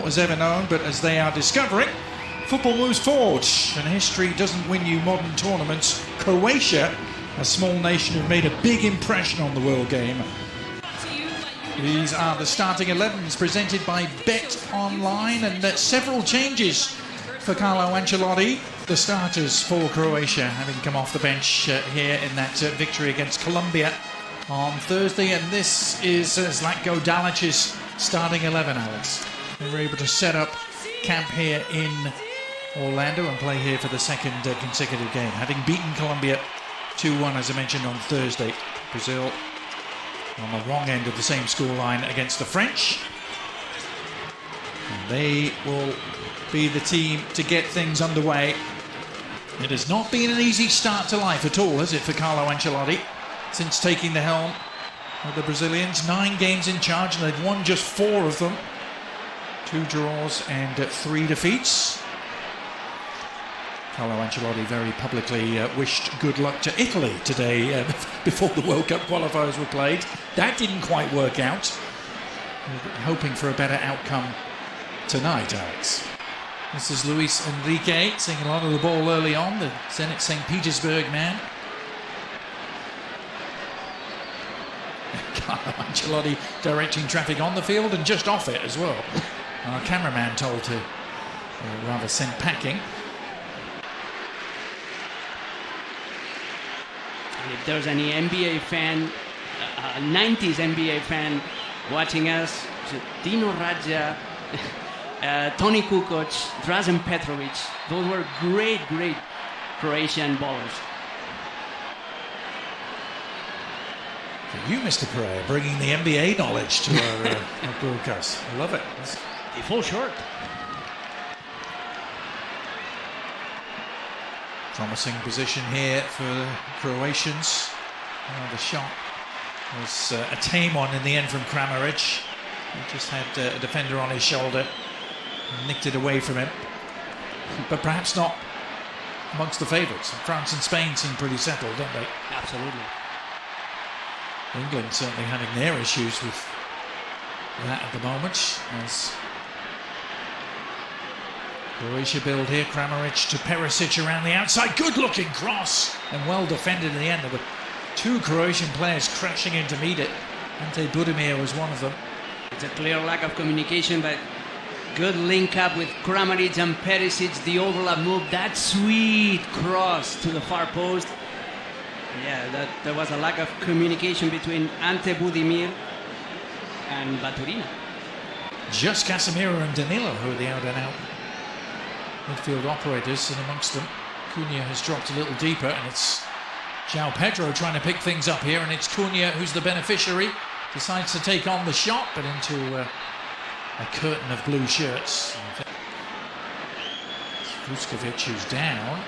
as ever known, but as they are discovering, football moves forward and history doesn't win you modern tournaments. Croatia, a small nation, have made a big impression on the world game. These are the starting 11s presented by Bet Online, and several changes for Carlo Ancelotti. The starters for Croatia having come off the bench here in that victory against Colombia on Thursday, and this is Zlatko Dalic's starting 11, Alex. They were able to set up camp here in Orlando and play here for the second consecutive game, having beaten Colombia 2-1, as I mentioned, on Thursday. Brazil on the wrong end of the same scoreline against the French. And they will be the team to get things underway. It has not been an easy start to life at all, has it, for Carlo Ancelotti? Since taking the helm of the Brazilians, 9 games in charge, and they've won just 4 of them. 2 draws and 3 defeats. Carlo Ancelotti very publicly wished good luck to Italy today before the World Cup qualifiers were played. That didn't quite work out. Hoping for a better outcome tonight, Alex. This is Luis Enrique seeing a lot of the ball early on, the Zenit St. Petersburg man. Carlo Ancelotti directing traffic on the field and just off it as well. Our cameraman told to rather send packing. If there's any NBA fan, 90s NBA fan watching us, Dino Radja, Toni Kukoc, Drazen Petrovic, those were great Croatian ballers. You, Mr. Pereira, bringing the NBA knowledge to our broadcast. I love it. They fall short. Promising position here for the Croatians. The shot was a tame one in the end from Kramaric. He just had a defender on his shoulder, nicked it away from him. But perhaps not amongst the favourites. France and Spain seem pretty settled, don't they? Absolutely. England certainly having their issues with that at the moment, as Croatia build here. Kramaric to Perisic around the outside. Good looking cross and well defended in the end. There were 2 Croatian players crashing in to meet it. Ante Budimir was one of them. It's a clear lack of communication, but good link up with Kramaric and Perisic. The overlap move, that sweet cross to the far post. Yeah, there was a lack of communication between Ante Budimir and Baturina. Just Casemiro and Danilo who are the out-and-out midfield operators, and amongst them Cunha has dropped a little deeper, and it's João Pedro trying to pick things up here, and it's Cunha who's the beneficiary. Decides to take on the shot, but into a curtain of blue shirts. Vuskovic who's down.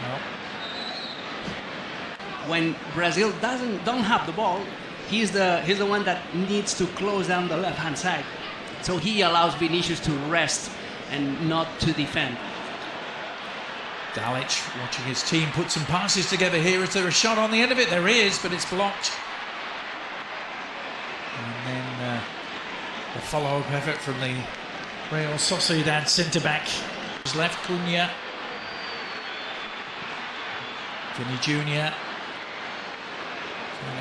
Well, when Brazil don't have the ball, he's the one that needs to close down the left-hand side. So he allows Vinicius to rest and not to defend. Dalic watching his team put some passes together here. Is there a shot on the end of it? There is, but it's blocked. And then a follow-up effort from the Real Sociedad centre-back. He's left Cunha. Vinny Jr.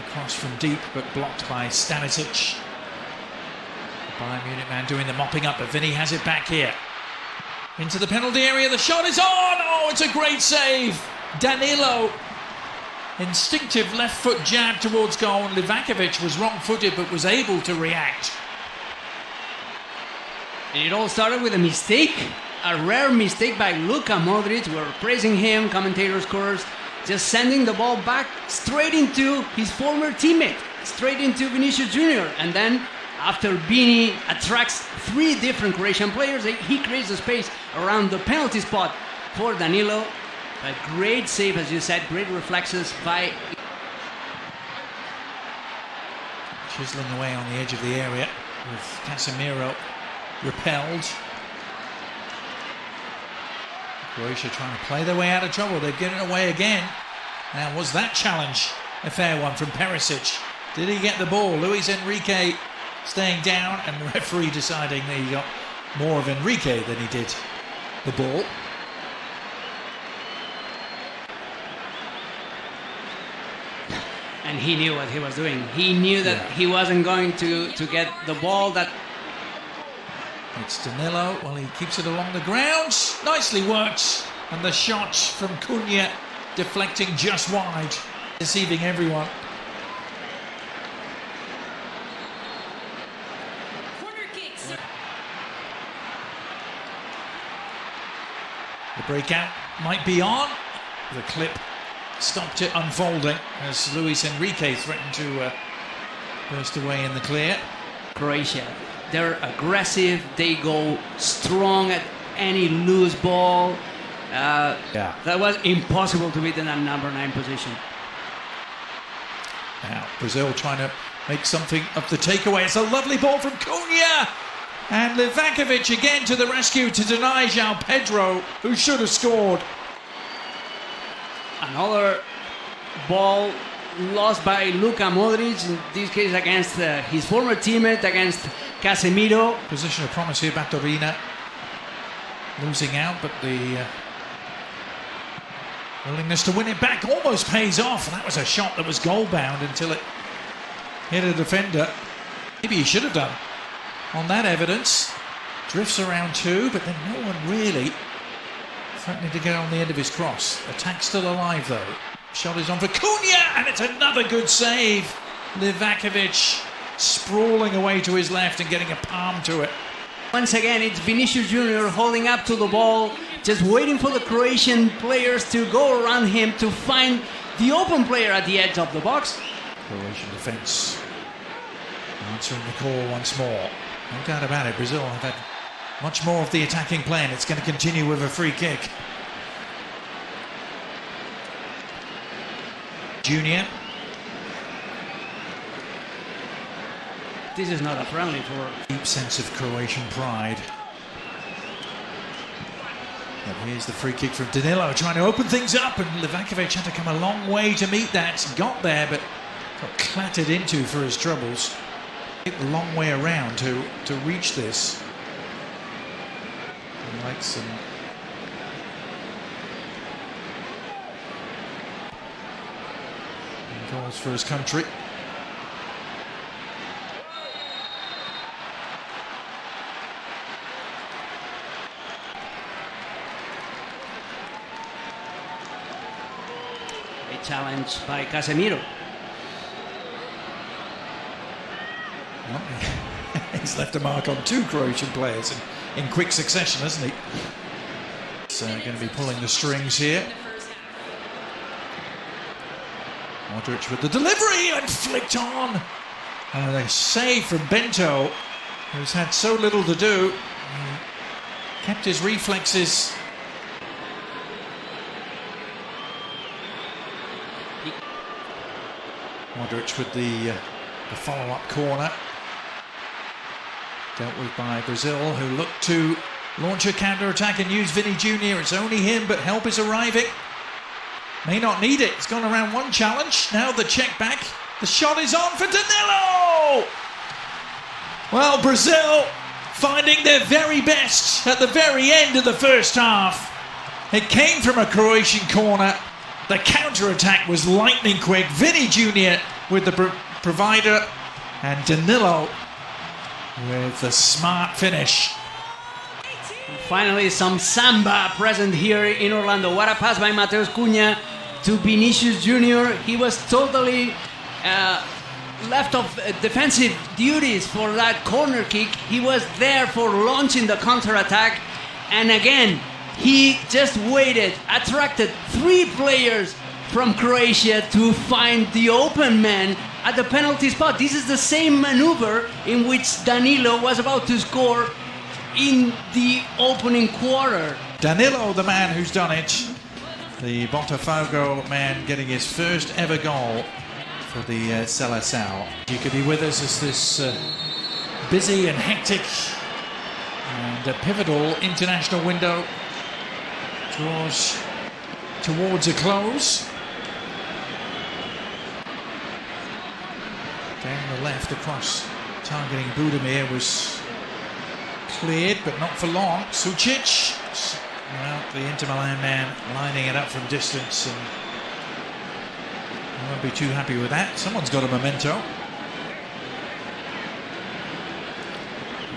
Across from deep, but blocked by Stanisic. The Bayern Munich man doing the mopping up, but Vinny has it back here. Into the penalty area, the shot is on! Oh, it's a great save! Danilo. Instinctive left foot jab towards goal, and Livakovic was wrong-footed, but was able to react. And it all started with a mistake, a rare mistake by Luka Modric. We're praising him, commentators, course. Just sending the ball back straight into his former teammate, straight into Vinicius Jr. And then, after Vini attracts 3 different Croatian players, he creates a space around the penalty spot for Danilo. A great save, as you said, great reflexes by... Chiseling away on the edge of the area with Casemiro repelled. Croatia trying to play their way out of trouble. They've given it away again. Now, was that challenge a fair one from Perisic? Did he get the ball? Luis Enrique staying down, and the referee deciding that he got more of Enrique than he did the ball. And he knew what he was doing. He knew that he wasn't going to get the ball. That it's Danilo. Well, he keeps it along the ground. Nicely worked. And the shot from Cunha deflecting just wide, deceiving everyone. The breakout might be on. The clip stopped it unfolding as Luis Enrique threatened to burst away in the clear. Croatia, they're aggressive. They go strong at any loose ball. That was impossible to beat in that number 9 position. Now Brazil trying to make something of the takeaway. It's a lovely ball from Cunha. And Livakovic again to the rescue to deny João Pedro, who should have scored. Another ball lost by Luka Modric, in this case against his former teammate, against Casemiro. Position of promise here, Baturina losing out, but the willingness to win it back almost pays off. That was a shot that was goal-bound until it hit a defender. Maybe he should have done. On that evidence, drifts around too, but then no one really threatening to get on the end of his cross. Attack still alive though. Shot is on for Cunha, and it's another good save. Livakovic sprawling away to his left and getting a palm to it. Once again, it's Vinicius Junior holding up to the ball, just waiting for the Croatian players to go around him to find the open player at the edge of the box. Croatian defence answering the call once more. No doubt about it, Brazil have had much more of the attacking play, and it's going to continue with a free kick. Junior. This is not a friendly for... Deep sense of Croatian pride. And here's the free kick from Danilo, trying to open things up, and Livakovic had to come a long way to meet that. Got there, but got clattered into for his troubles. A long way around to reach this. Like some goals for his country. A challenge by Casemiro. Well, he's left a mark on 2 Croatian players in quick succession, hasn't he? So going to be pulling the strings here. Modric with the delivery and flicked on. And a save from Bento, who's had so little to do. He kept his reflexes. Modric with the follow-up corner. Dealt with by Brazil, who look to launch a counter-attack and use Vini Jr. It's only him, but help is arriving. May not need it. It's gone around one challenge. Now the check back. The shot is on for Danilo! Well, Brazil finding their very best at the very end of the first half. It came from a Croatian corner. The counter-attack was lightning quick. Vini Jr. with the provider, and Danilo with the smart finish. Finally, some samba present here in Orlando. What a pass by Matheus Cunha to Vinicius Junior. He was totally left of defensive duties for that corner kick. He was there for launching the counter-attack. And again, he just waited, attracted 3 players from Croatia to find the open man at the penalty spot. This is the same maneuver in which Danilo was about to score in the opening quarter. Danilo, the man who's done it. The Botafogo man getting his first ever goal for the Seleção. You could be with us as this busy and hectic and a pivotal international window draws towards a close. Down the left across targeting Budimir was cleared, but not for long. Sucic, well, the Inter Milan man lining it up from distance, and I won't be too happy with that. Someone's got a memento.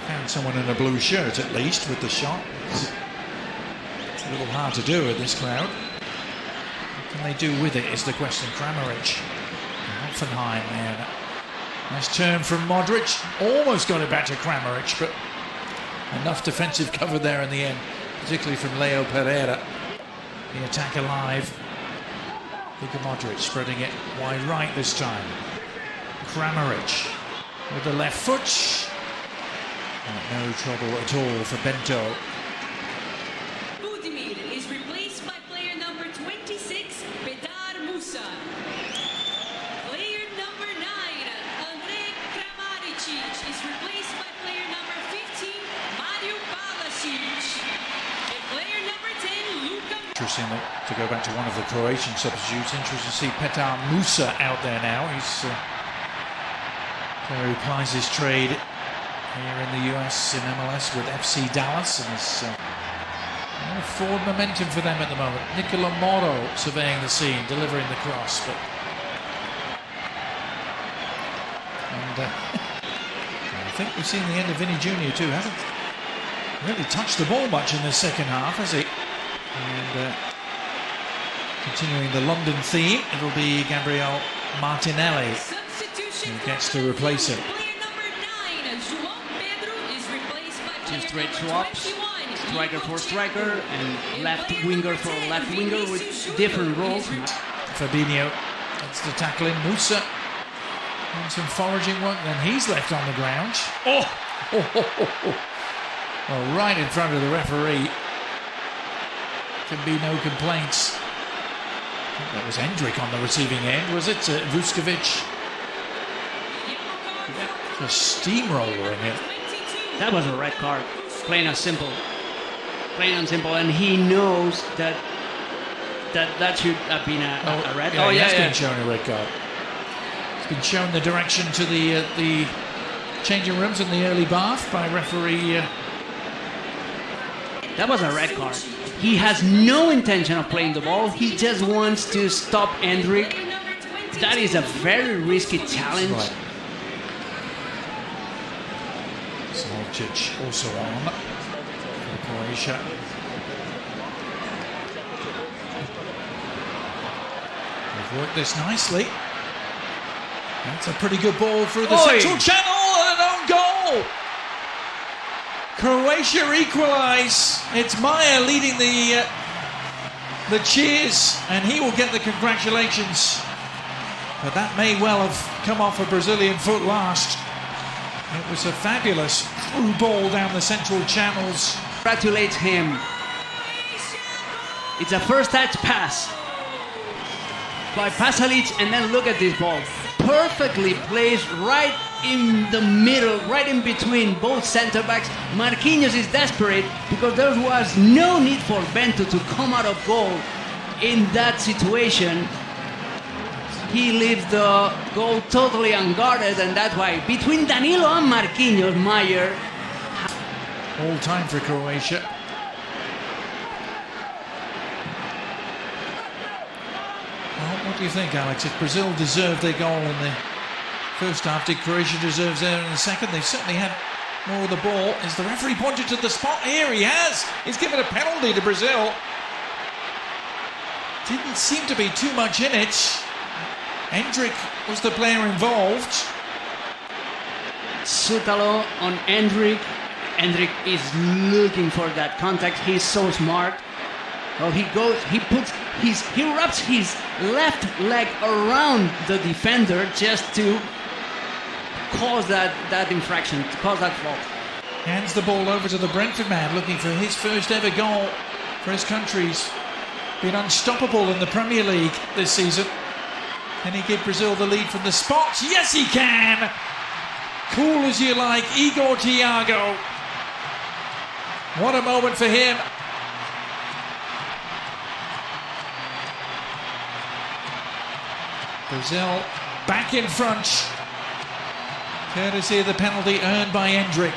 Found someone in a blue shirt at least with the shot. It's a little hard to do with this crowd. What can they do with it is the question. Kramaric, Hoffenheim, man. Nice turn from Modric. Almost got it back to Kramaric, but enough defensive cover there in the end, particularly from Leo Pereira. The attack alive. Luka Modric spreading it wide right this time. Kramaric with the left foot. No trouble at all for Bento. Budimir is replaced by player number 26, Bedar Musa. Player number 9, Andrej Kramaric is replaced by player number 15, Mario Balasic. And player number 10, Luka. Interesting to go back to one of the Croatian substitutes. Interesting to see Bedar Musa out there now. He's player who plies his trade here in the US in MLS with FC Dallas, and it's forward momentum for them at the moment. Nicola Moro surveying the scene, delivering the cross, but I think we've seen the end of Vinny Jr. too. Hasn't really touched the ball much in the second half, has he? And continuing the London theme, it'll be Gabriel Martinelli who gets to replace him. Two straight swaps, striker for striker and left winger for left winger with different roles. Fabinho gets to tackle in. Musa doing some foraging work, then he's left on the ground. Well, right in front of the referee. Can be no complaints. I think that was Hendrik on the receiving end, was it? Vuskovic. A steamroller in it. That was a red card, plain and simple. Plain and simple, and he knows that should have been a red. Yeah, he has been shown a red card. It's been shown the direction to the changing rooms in the early bath by referee. That was a red card. He has no intention of playing the ball. He just wants to stop Hendrik. That is a very risky challenge. Right. Solcic also on for Croatia. They've worked this nicely. That's a pretty good ball through the central channel and an own goal. Croatia equalise. It's Maya leading the cheers, and he will get the congratulations. But that may well have come off a Brazilian foot last. It was a fabulous through ball down the central channels. Congratulates him. It's a first touch pass by Pasalic, and then look at this ball. Perfectly placed right in the middle, right in between both center backs. Marquinhos is desperate because there was no need for Bento to come out of goal in that situation. He leaves the goal totally unguarded, and that's why between Danilo and Marquinhos, Meyer. All time for Croatia. Well, what do you think, Alex? If Brazil deserved their goal in the first half, did Croatia deserve theirs in the second? They certainly had more of the ball. Is the referee pointed to the spot? Here he has. He's given a penalty to Brazil. Didn't seem to be too much in it. Hendrik was the player involved. Sutalo on Hendrik. Hendrik is looking for that contact. He's so smart. Oh, he wraps his left leg around the defender just to cause that infraction, to cause that fault. Hands the ball over to the Brentford man, looking for his first ever goal for his country. He's been unstoppable in the Premier League this season. Can he give Brazil the lead from the spot? Yes, he can! Cool as you like, Igor Thiago. What a moment for him. Brazil back in front. Courtesy of the penalty earned by Hendrik.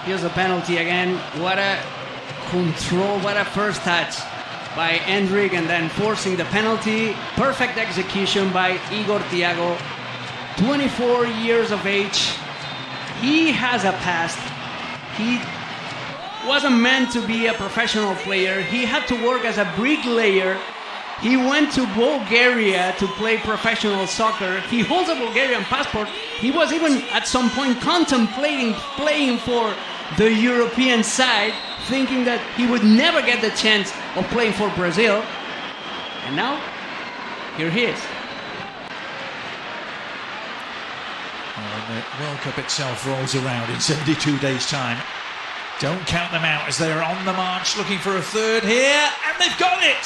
Here's a penalty again. What a control, what a first touch by Hendrik, and then forcing the penalty. Perfect execution by Igor Thiago. 24 years of age. He has a past. He wasn't meant to be a professional player. He had to work as a bricklayer. He went to Bulgaria to play professional soccer. He holds a Bulgarian passport. He was even at some point contemplating playing for the European side, thinking that he would never get the chance of playing for Brazil. And now, here he is. When the World Cup itself rolls around in 72 days' time, don't count them out as they are on the march looking for a third here, and they've got it!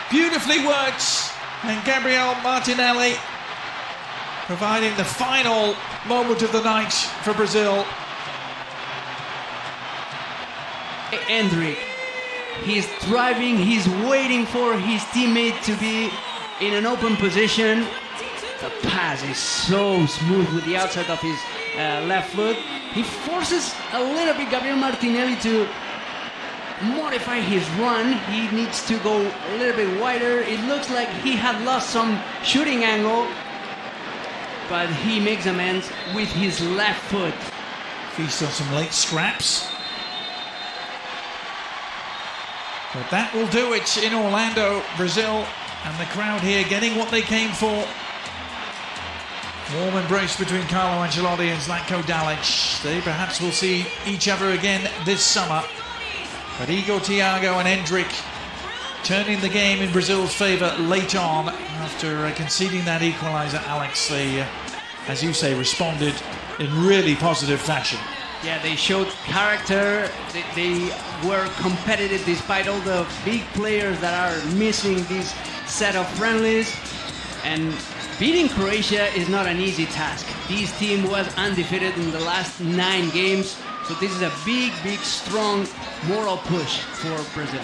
Beautifully worked, and Gabriel Martinelli providing the final moment of the night for Brazil. Hendrik, he's driving, he's waiting for his teammate to be in an open position. The pass is so smooth with the outside of his left foot. He forces a little bit Gabriel Martinelli to modify his run. He needs to go a little bit wider. It looks like he had lost some shooting angle, but he makes amends with his left foot. Feast on some late scraps. But that will do it in Orlando, Brazil, and the crowd here getting what they came for. Warm embrace between Carlo Ancelotti and Zlatko Dalic. They perhaps will see each other again this summer. But Igor Thiago and Hendrik turning the game in Brazil's favour late on after conceding that equaliser. Alex, they, as you say, responded in really positive fashion. Yeah, they showed character. They were competitive despite all the big players that are missing this set of friendlies. And beating Croatia is not an easy task. This team was undefeated in the last 9 games. So this is a big, strong moral push for Brazil.